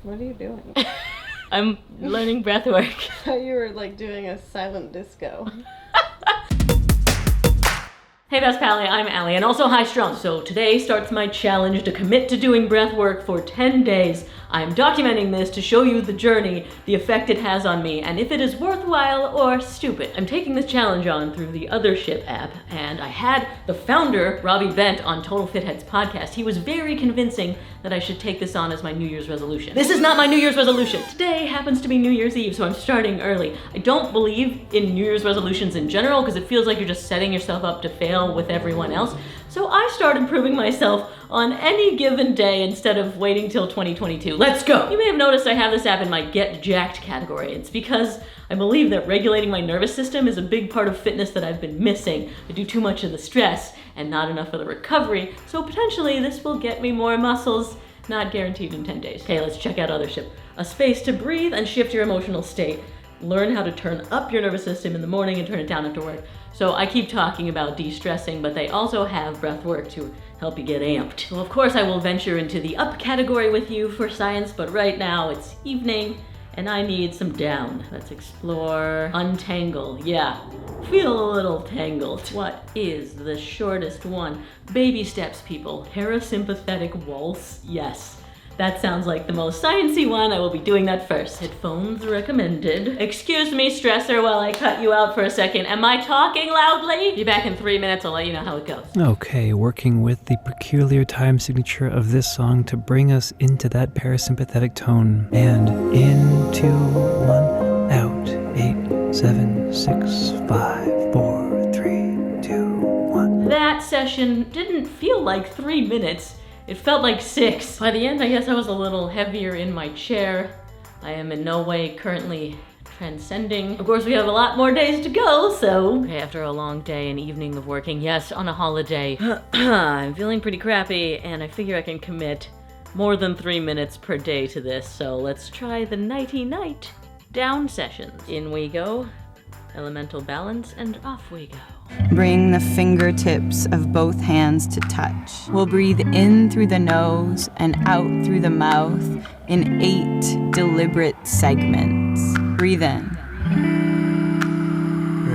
What are you doing? I'm learning breathwork. I thought you were like doing a silent disco. Hey Best Pally, I'm Allie, and also High Strung. So today starts my challenge to commit to doing breath work for 10 days. I'm documenting this to show you the journey, the effect it has on me, and if it is worthwhile or stupid. I'm taking this challenge on through the Othership app, and I had the founder, Robbie Bent, on Total Fit Heads podcast. He was very convincing that I should take this on as my New Year's resolution. This is not my New Year's resolution. Today happens to be New Year's Eve, so I'm starting early. I don't believe in New Year's resolutions in general, because it feels like you're just setting yourself up to fail with everyone else. So I started proving myself on any given day instead of waiting till 2022. Let's go! You may have noticed I have this app in my Get Jacked category. It's because I believe that regulating my nervous system is a big part of fitness that I've been missing. I do too much of the stress and not enough of the recovery, so potentially this will get me more muscles, not guaranteed in 10 days. Okay, let's check out Othership. A space to breathe and shift your emotional state. Learn how to turn up your nervous system in the morning and turn it down after work. So I keep talking about de-stressing, but they also have breath work to help you get amped. So of course I will venture into the up category with you for science, but right now it's evening and I need some down. Let's explore untangle. Yeah, feel a little tangled. What is the shortest one? Baby steps, people. Parasympathetic Waltz. Yes. That sounds like the most sciencey one. I will be doing that first. Headphones recommended. Excuse me, stressor, while I cut you out for a second. Am I talking loudly? Be back in 3 minutes. I'll let you know how it goes. Okay, working with the peculiar time signature of this song to bring us into that parasympathetic tone. And into one, out, 8, 7, 6, 5, 4, 3, 2, 1. That session didn't feel like 3 minutes. It felt like 6. By the end, I guess I was a little heavier in my chair. I am in no way currently transcending. Of course, we have a lot more days to go, so. Okay, after a long day and evening of working, yes, on a holiday, I'm feeling pretty crappy, and I figure I can commit more than 3 minutes per day to this, so let's try the nighty-night down sessions. In we go, elemental balance, and off we go. Bring the fingertips of both hands to touch. We'll breathe in through the nose and out through the mouth in 8 deliberate segments. Breathe in.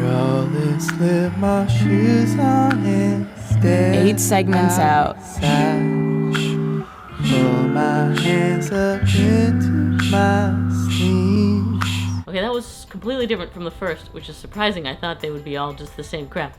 Roll this, slip my shoes on instead. 8 segments out. Pull my hands up into my sleeves. Okay, that was completely different from the first, which is surprising. I thought they would be all just the same crap.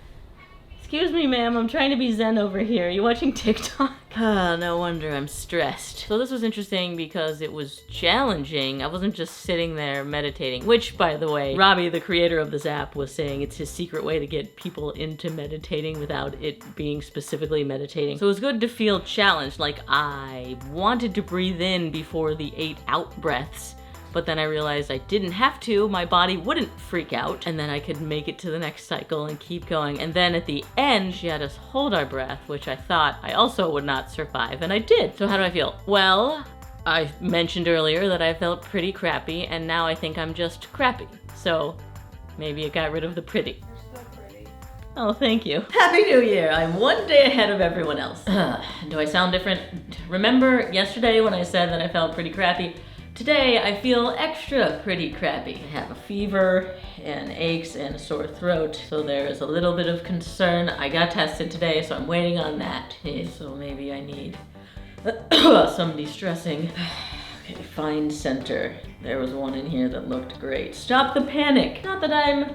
Excuse me, ma'am, I'm trying to be zen over here. Are you watching TikTok? No wonder I'm stressed. So this was interesting because it was challenging. I wasn't just sitting there meditating, which, by the way, Robbie, the creator of this app, was saying it's his secret way to get people into meditating without it being specifically meditating. So it was good to feel challenged, like I wanted to breathe in before the 8 out breaths, but then I realized I didn't have to, my body wouldn't freak out, and then I could make it to the next cycle and keep going. And then at the end, she had us hold our breath, which I thought I also would not survive, and I did. So how do I feel? Well, I mentioned earlier that I felt pretty crappy, and now I think I'm just crappy. So maybe it got rid of the pretty. You're so pretty. Oh, thank you. Happy New Year! I'm one day ahead of everyone else. Do I sound different? Remember yesterday when I said that I felt pretty crappy? Today, I feel extra pretty crappy. I have a fever and aches and a sore throat, so there is a little bit of concern. I got tested today, so I'm waiting on that. So maybe I need some de-stressing. Okay, find center. There was one in here that looked great. Stop the panic. Not that I'm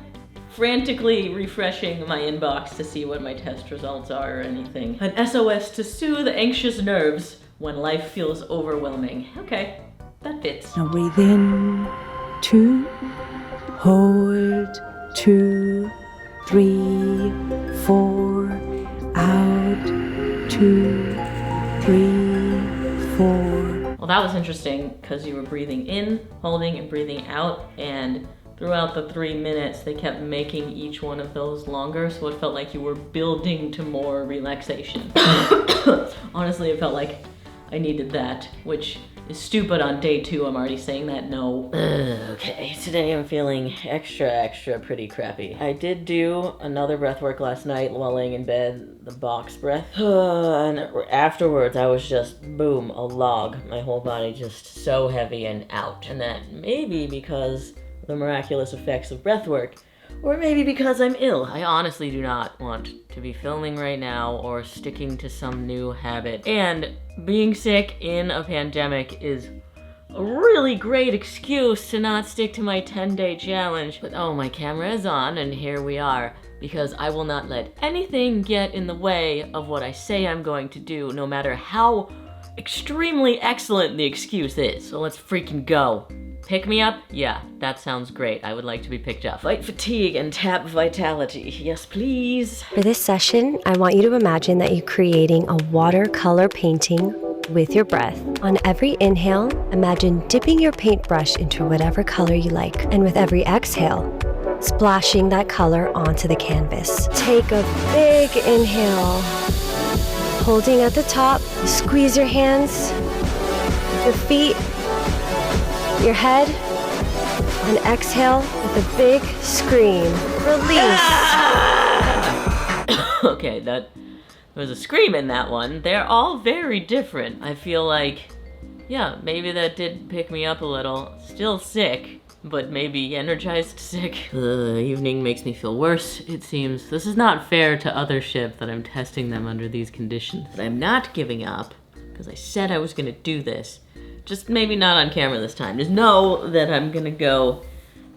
frantically refreshing my inbox to see what my test results are or anything. An SOS to soothe anxious nerves when life feels overwhelming. Okay. That fits. Now breathe in, 2, hold, 2, 3, 4, out, 2, 3, 4. Well, that was interesting because you were breathing in, holding, and breathing out, and throughout the 3 minutes, they kept making each one of those longer, so it felt like you were building to more relaxation. Honestly, it felt like I needed that, which is stupid on day 2. I'm already saying that no. Okay, today I'm feeling extra pretty crappy. I did do another breath work last night while laying in bed, the box breath. And afterwards I was just, boom, a log. My whole body just so heavy and out. And that may be because of the miraculous effects of breath work, or maybe because I'm ill. I honestly do not want to be filming right now or sticking to some new habit. And being sick in a pandemic is a really great excuse to not stick to my 10-day challenge. But oh, my camera is on and here we are, because I will not let anything get in the way of what I say I'm going to do, no matter how extremely excellent the excuse is. So let's freaking go. Pick me up? Yeah, that sounds great. I would like to be picked up. Fight fatigue and tap vitality. Yes, please. For this session, I want you to imagine that you're creating a watercolor painting with your breath. On every inhale, imagine dipping your paintbrush into whatever color you like. And with every exhale, splashing that color onto the canvas. Take a big inhale. Holding at the top, squeeze your hands, your feet, your head, and exhale with a big scream. Release. Okay, there was a scream in that one. They're all very different. I feel like, yeah, maybe that did pick me up a little. Still sick, but maybe energized sick. The evening makes me feel worse, it seems. This is not fair to other ship that I'm testing them under these conditions. But I'm not giving up, because I said I was gonna do this. Just maybe not on camera this time. Just know that I'm gonna go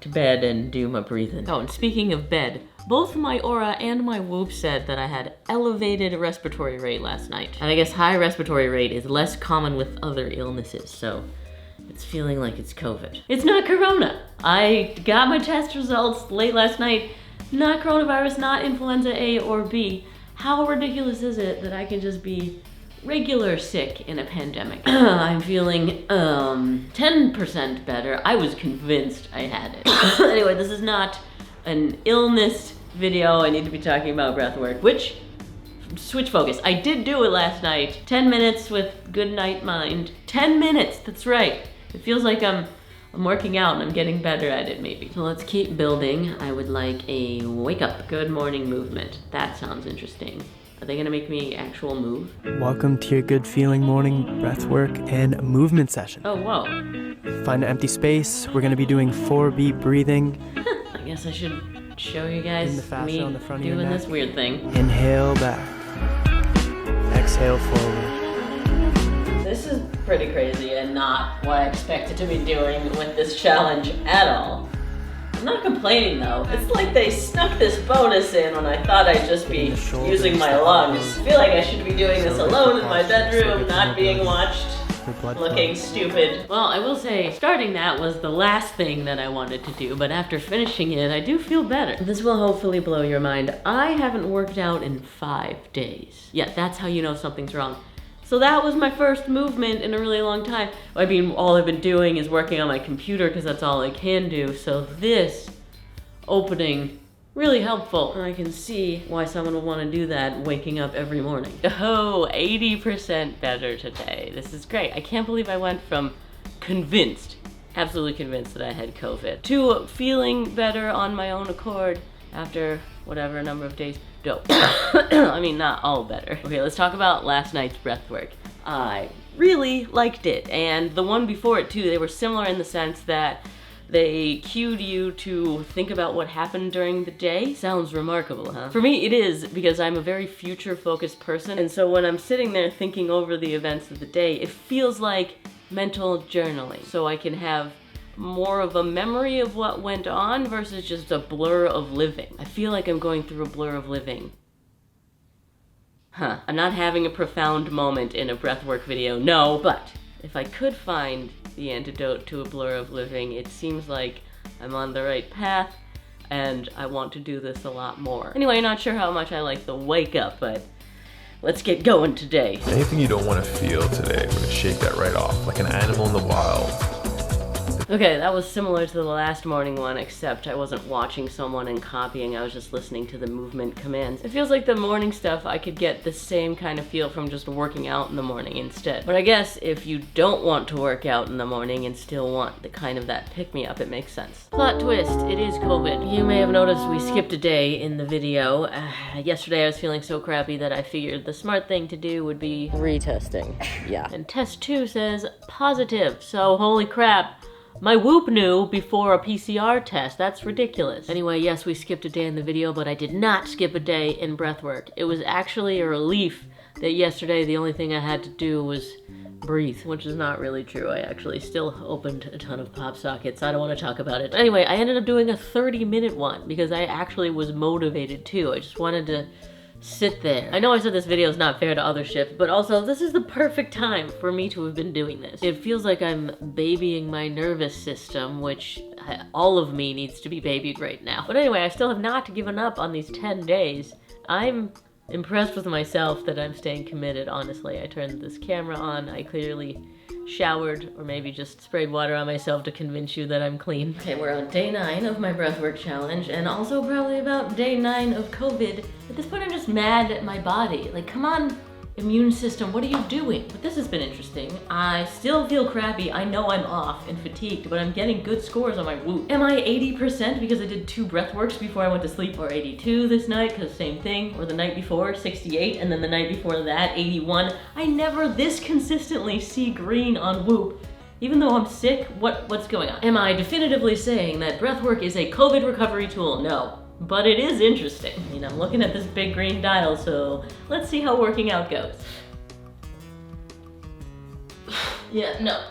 to bed and do my breathing. Oh, and speaking of bed, both my Aura and my Whoop said that I had elevated respiratory rate last night. And I guess high respiratory rate is less common with other illnesses, so it's feeling like it's COVID. It's not corona. I got my test results late last night. Not coronavirus, not influenza A or B. How ridiculous is it that I can just be regular sick in a pandemic? I'm feeling 10% better. I was convinced I had it. Anyway, this is not an illness video. I need to be talking about breath work, which, switch focus. I did do it last night. 10 minutes with Good Night Mind. 10 minutes, that's right. It feels like I'm working out and I'm getting better at it maybe. So let's keep building. I would like a wake up, good morning movement. That sounds interesting. Are they gonna make me actual move? Welcome to your good feeling morning breathwork and movement session. Oh, whoa. Find an empty space. We're gonna be doing 4-beat breathing. I guess I should show you guys In the fascia me on the front of your doing neck. this weird thing. Inhale back. Exhale forward. This is pretty crazy and not what I expected to be doing with this challenge at all. I'm not complaining though. It's like they snuck this bonus in when I thought I'd just be using my lungs. I feel like I should be doing this alone in my bedroom, not being watched, looking stupid. Well, I will say, starting that was the last thing that I wanted to do, but after finishing it, I do feel better. This will hopefully blow your mind. I haven't worked out in 5 days. Yeah, that's how you know something's wrong. So that was my first movement in a really long time. I mean, all I've been doing is working on my computer because that's all I can do. So this opening, really helpful. And I can see why someone would want to do that waking up every morning. Oh, 80% better today. This is great. I can't believe I went from convinced, absolutely convinced that I had COVID, to feeling better on my own accord after whatever number of days. Dope. I mean, not all better. Okay, let's talk about last night's breath work. I really liked it, and the one before it too. They were similar in the sense that they cued you to think about what happened during the day. Sounds remarkable, huh? For me, it is, because I'm a very future-focused person, and so when I'm sitting there thinking over the events of the day, it feels like mental journaling, so I can have more of a memory of what went on versus just a blur of living. I feel like I'm going through a blur of living. Huh, I'm not having a profound moment in a breathwork video, no, but if I could find the antidote to a blur of living, it seems like I'm on the right path and I want to do this a lot more. Anyway, not sure how much I like the wake up, but let's get going today. Anything you don't want to feel today, we're gonna shake that right off. Like an animal in the wild Okay, that was similar to the last morning one, except I wasn't watching someone and copying, I was just listening to the movement commands. It feels like the morning stuff, I could get the same kind of feel from just working out in the morning instead. But I guess if you don't want to work out in the morning and still want the kind of that pick-me-up, it makes sense. Plot twist, it is COVID. You may have noticed we skipped a day in the video. Yesterday I was feeling so crappy that I figured the smart thing to do would be retesting. Yeah. And test 2 says positive, so holy crap. My Whoop knew before a PCR test. That's ridiculous. Anyway, yes, we skipped a day in the video, but I did not skip a day in breathwork. It was actually a relief that yesterday the only thing I had to do was breathe, which is not really true. I actually still opened a ton of pop sockets. I don't want to talk about it. But anyway, I ended up doing a 30-minute one because I actually was motivated too. I just wanted to sit there. I know I said this video is not fair to other shifts, but also this is the perfect time for me to have been doing this. It feels like I'm babying my nervous system, which all of me needs to be babied right now. But anyway, I still have not given up on these 10 days. I'm impressed with myself that I'm staying committed, honestly. I turned this camera on, I clearly showered, or maybe just sprayed water on myself to convince you that I'm clean. Okay, we're on day 9 of my breathwork challenge, and also probably about day 9 of COVID. At this point, I'm just mad at my body. Like, come on, immune system, what are you doing? But this has been interesting. I still feel crappy. I know I'm off and fatigued, but I'm getting good scores on my Whoop. Am I 80% because I did 2 breathworks before I went to sleep, or 82 this night, because same thing, or the night before, 68, and then the night before that, 81. I never this consistently see green on Whoop. Even though I'm sick, what's going on? Am I definitively saying that breathwork is a COVID recovery tool? No. But it is interesting. I mean, I'm looking at this big green dial, so let's see how working out goes. Yeah, no,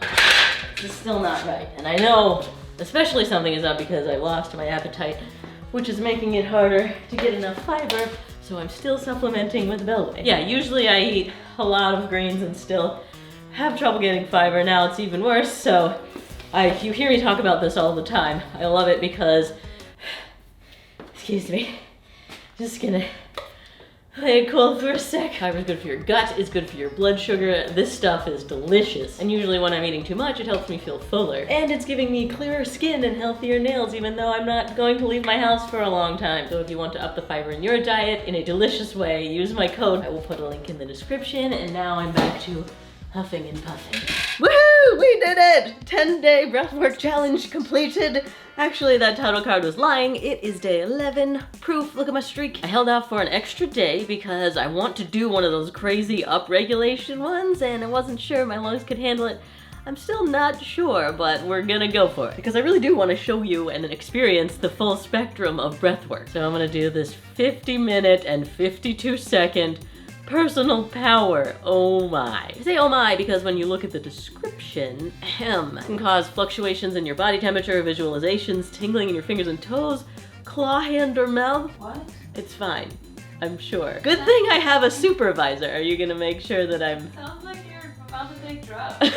this is still not right. And I know, especially something is up because I lost my appetite, which is making it harder to get enough fiber, so I'm still supplementing with Belway. Yeah, usually I eat a lot of greens and still have trouble getting fiber. Now it's even worse, so you hear me talk about this all the time. I love it because, excuse me, just gonna play it cool for a sec. Fiber's good for your gut, it's good for your blood sugar. This stuff is delicious. And usually when I'm eating too much, it helps me feel fuller. And it's giving me clearer skin and healthier nails, even though I'm not going to leave my house for a long time. So if you want to up the fiber in your diet in a delicious way, use my code. I will put a link in the description. And now I'm back to huffing and puffing. Woohoo! We did it! 10-day breathwork challenge completed. Actually, that title card was lying. It is day 11. Proof, look at my streak. I held out for an extra day because I want to do one of those crazy upregulation ones, and I wasn't sure my lungs could handle it. I'm still not sure, but we're gonna go for it. Because I really do want to show you and experience the full spectrum of breathwork. So I'm gonna do this 50-minute and 52-second personal power. Oh my. I say oh my because when you look at the description, can cause fluctuations in your body temperature, visualizations, tingling in your fingers and toes, claw, hand, or mouth. What? It's fine. I'm sure. Good thing I have a supervisor. Are you gonna make sure that I'm... Sounds like you're about to take drugs.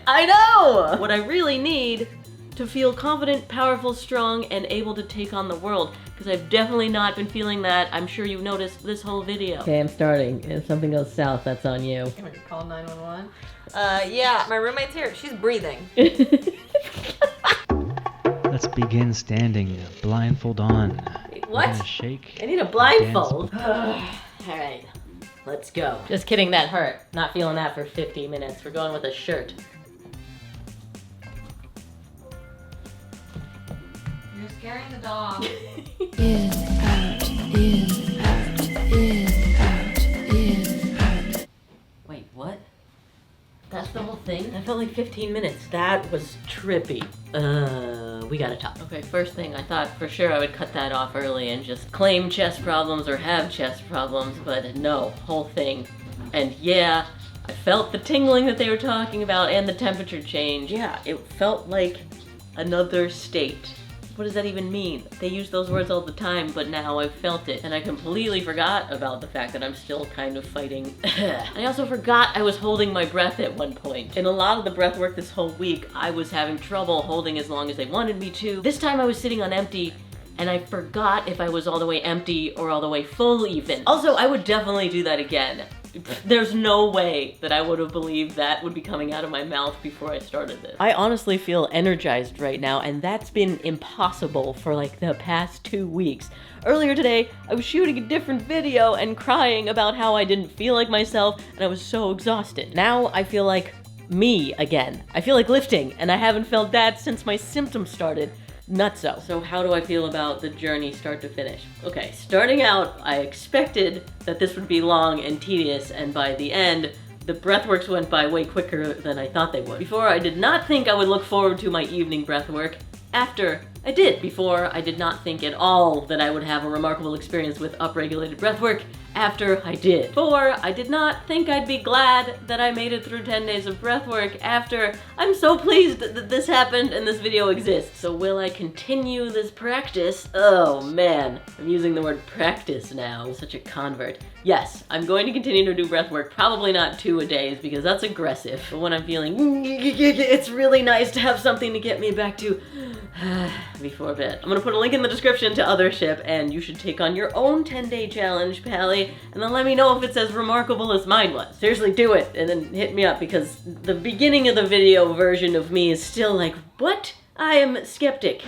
I know! What I really need to feel confident, powerful, strong, and able to take on the world. Because I've definitely not been feeling that. I'm sure you've noticed this whole video. Okay, I'm starting. If something goes south, that's on you. I'm gonna call 911. Yeah, my roommate's here. She's breathing. Let's begin standing, blindfold on. Wait, what? We're gonna shake. I need a blindfold. Alright, let's go. Just kidding, that hurt. Not feeling that for 50 minutes. We're going with a shirt. You're scaring the dog. In, out, in, out, in, out, in, out. Wait, what? That's the whole thing? That felt like 15 minutes. That was trippy. We gotta talk. Okay, first thing, I thought for sure I would cut that off early and just claim chest problems or have chest problems, but no, whole thing. And yeah, I felt the tingling that they were talking about and the temperature change. Yeah, it felt like another state. What does that even mean? They use those words all the time, but now I've felt it. And I completely forgot about the fact that I'm still kind of fighting. I also forgot I was holding my breath at one point. In a lot of the breath work this whole week, I was having trouble holding as long as they wanted me to. This time I was sitting on empty, and I forgot if I was all the way empty or all the way full even. Also, I would definitely do that again. There's no way that I would have believed that would be coming out of my mouth before I started this. I honestly feel energized right now, and that's been impossible for like the past 2 weeks. Earlier today, I was shooting a different video and crying about how I didn't feel like myself and I was so exhausted. Now I feel like me again. I feel like lifting, and I haven't felt that since my symptoms started. Nutso. So how do I feel about the journey start to finish? Okay, starting out, I expected that this would be long and tedious, and by the end, the breathworks went by way quicker than I thought they would. Before, I did not think I would look forward to my evening breathwork. After, I did. Before, I did not think at all that I would have a remarkable experience with upregulated breathwork. After, I did. Before, I did not think I'd be glad that I made it through 10 days of breathwork. After, I'm so pleased that this happened and this video exists. So will I continue this practice? Oh man, I'm using the word practice now. I'm such a convert. Yes, I'm going to continue to do breathwork, probably not 2 a days because that's aggressive. But when I'm feeling, it's really nice to have something to get me back to before bed. I'm gonna put a link in the description to Othership, and you should take on your own 10-day challenge, Pally, and then let me know if it's as remarkable as mine was. Seriously, do it, and then hit me up, because the beginning of the video version of me is still like, what? I am skeptic.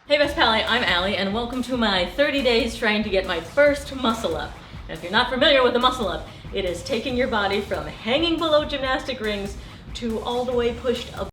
Hey Best Pally, I'm Allie, and welcome to my 30 days trying to get my first muscle up. And if you're not familiar with the muscle up, it is taking your body from hanging below gymnastic rings to all the way pushed up